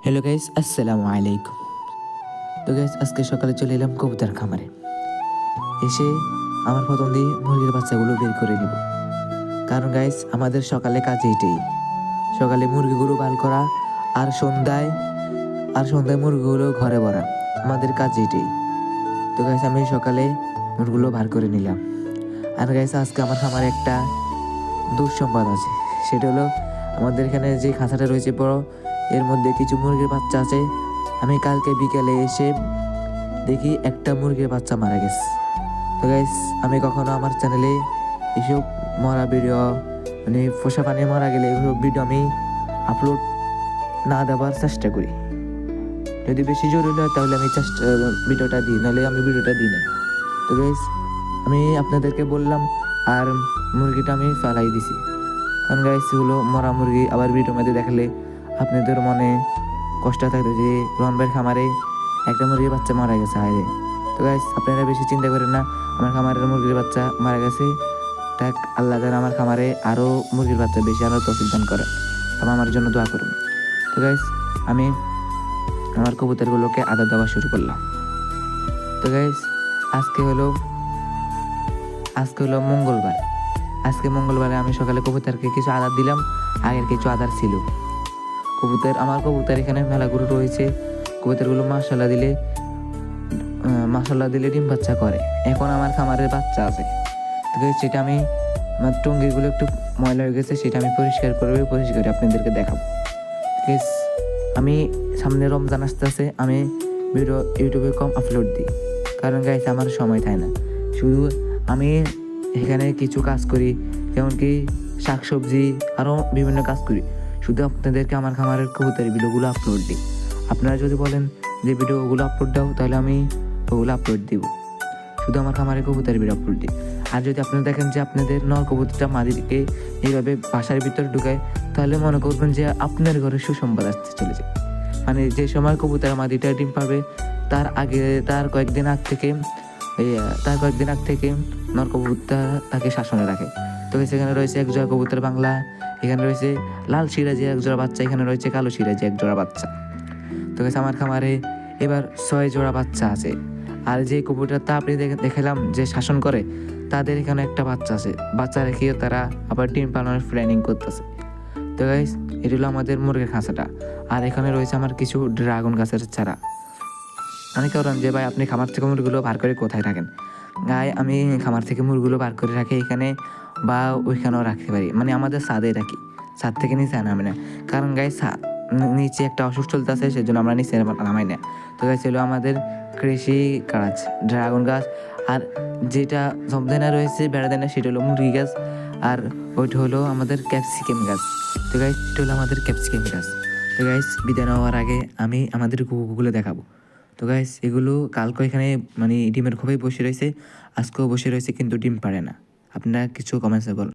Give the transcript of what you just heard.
Hello guys, আসসালামু আলাইকুম। তো গাইস, আজকে সকালে চলে এলাম কবুতর খামারে। এসে আমার প্রথম দিয়ে মুরগির বাচ্চাগুলো বের করে নিব, কারণ গাইস আমাদের সকালে কাজ এইটাই। সকালে মুরগিগুলো বাল করা, আর সন্ধ্যায় মুরগিগুলো ঘরে ভরা। আমাদের কাজ এইটাই। তো গাইস, আমি সকালে মুরগিগুলো বার করে নিলাম। আর গাইস, আজকে আমার খামারে একটা দুঃসংবাদ আছে। সেটা হলো, আমাদের এখানে যে খাঁচাটা রয়েছে বড়, এর মধ্যে কিছু মুরগির বাচ্চা আছে। আমি কালকে বিকেলে এসে দেখি একটা মুরগির বাচ্চা মারা গেছে। তো গাইস, আমি কখনো আমার চ্যানেলে এসব মরা ভিডিও, মানে পোষা পানি মারা গেলে এসব ভিডিও আমি আপলোড না দেওয়ার চেষ্টা করি। যদি বেশি জরুরি হয় তাহলে আমি ভিডিওটা দিই, নাহলে আমি ভিডিওটা দিই না। তো গাইস, আমি আপনাদেরকে বললাম, আর মুরগিটা আমি ফেলাই দিছি। কারণ গাইস, হলো মরা মুরগি, আবার ভিডিওর মধ্যে দেখালে আপনাদের মনে কষ্ট থাকবে যে রোহন ভাইয়ের খামারে একটা মুরগির বাচ্চা মারা গেছে হায়। তো গাইস, আপনারা বেশি চিন্তা করেন না, আমার খামারের মুরগির বাচ্চা মারা গেছে, তাক আল্লাহ যেন আমার খামারে আরও মুরগির বাচ্চা বেশি আরও তৌফিক দান করে, তবে আমার জন্য দোয়া করুন। তো গাইস, আমি আমার কবুতরগুলোকে আদর দেওয়া শুরু করলাম। তো গাইস, আজকে হলো মঙ্গলবার। আজকে মঙ্গলবারে আমি সকালে কবুতরকে কিছু আদার দিলাম। আগের কিছু আদার ছিল। আমার কবুতর এখানে মেলাগুলো রয়েছে। কবুতরগুলো মাশাল্লাহ দিলে ডিম বাচ্চা করে। এখন আমার খামারের বাচ্চা আছে। তো guys, সেটা আমি আমার টঙ্গিগুলো একটু ময়লা হয়ে গেছে, সেটা আমি পরিষ্কার করে আপনাদেরকে দেখাবো। Guys, আমি সামনে রমজান আসতেছে, আমি ভিডিও ইউটিউবে কম আপলোড দিই, কারণ গাইস আমার সময় থাকে না। শুধু আমি এখানে কিছু কাজ করি, যেমন কি শাকসবজি, আরও বিভিন্ন কাজ করি। শুধু আপনাদেরকে আমার খামারের কবুতরের ভিডিওগুলো আপলোড দিই। আপনারা যদি বলেন যে ভিডিওগুলো আপলোড দাও, তাহলে আমি ওগুলো আপলোড দিব। শুধু আমার খামারের কবুতরের ভিডিও আপলোড দিই। আর যদি আপনারা দেখেন যে আপনাদের নর কবুতরটা মাদিকে এইভাবে বাসার ভিতরে ঢুকায়, তাহলে মনে করবেন যে আপনার ঘরে সুসংবাদ আসতে চলেছে। মানে যে সময় কবুতর মাদিটা ডিম পাবে, তার কয়েকদিন আগ থেকে নর কবুতর তাকে শাসনে রাখে। তো সেখানে রয়েছে এক জোড়া কবুতর বাংলা, এখানে রয়েছে লাল সিরাজি এক জোড়া বাচ্চা, এখানে রয়েছে কালো সিরাজি এক জোড়া বাচ্চা। তো আমার খামারে এবার 6 জোড়া বাচ্চা আছে। আর যে কবুতরটা আপনি দেখালাম যে শাসন করে, তাদের এখানে একটা বাচ্চা আছে। বাচ্চা রেখে তারা আবার ডিম পালনের প্ল্যানিং করতেছে। তো গাইস, এটি হলো আমাদের মুরগির খাঁচাটা। আর এখানে রয়েছে আমার কিছু ড্রাগন গাছের চারা। অনেকে বলেন যে ভাই, আপনি খামার থেকে মুরগিগুলো বার করে কোথায় রাখেন? আমি খামার থেকে মুরগিগুলো বার করে রাখি এখানে, বা ওইখানেও রাখতে পারি। মানে আমাদের ছাদে রাখি, ছাদ থেকে নিচে নামে না। কারণ গাইস, নিচে একটা অসুখ চলতেছে, সেজন্য আমরা নিচে নামাই না। তো গাইস, হলো আমাদের কৃষি গাছ, ড্রাগন গাছ। আর যেটা সবদিনে রয়েছে বেড়াদানা, সেটা হলো মুরগি গাছ। আর ওইটা হলো আমাদের ক্যাপসিকাম গাছ। তো গাইস, এটা হলো আমাদের ক্যাপসিকাম গাছ। তো গাইস, বিদায় নেওয়ার আগে আমি আমাদের কুকুরগুলো দেখাবো। তো গাইস, এগুলো কালকে এখানে মানে ডিমের খোপে বসে রয়েছে, আজকেও বসে রয়েছে, কিন্তু ডিম পারে না। আপনারা কিছু কমেন্টসে বলুন।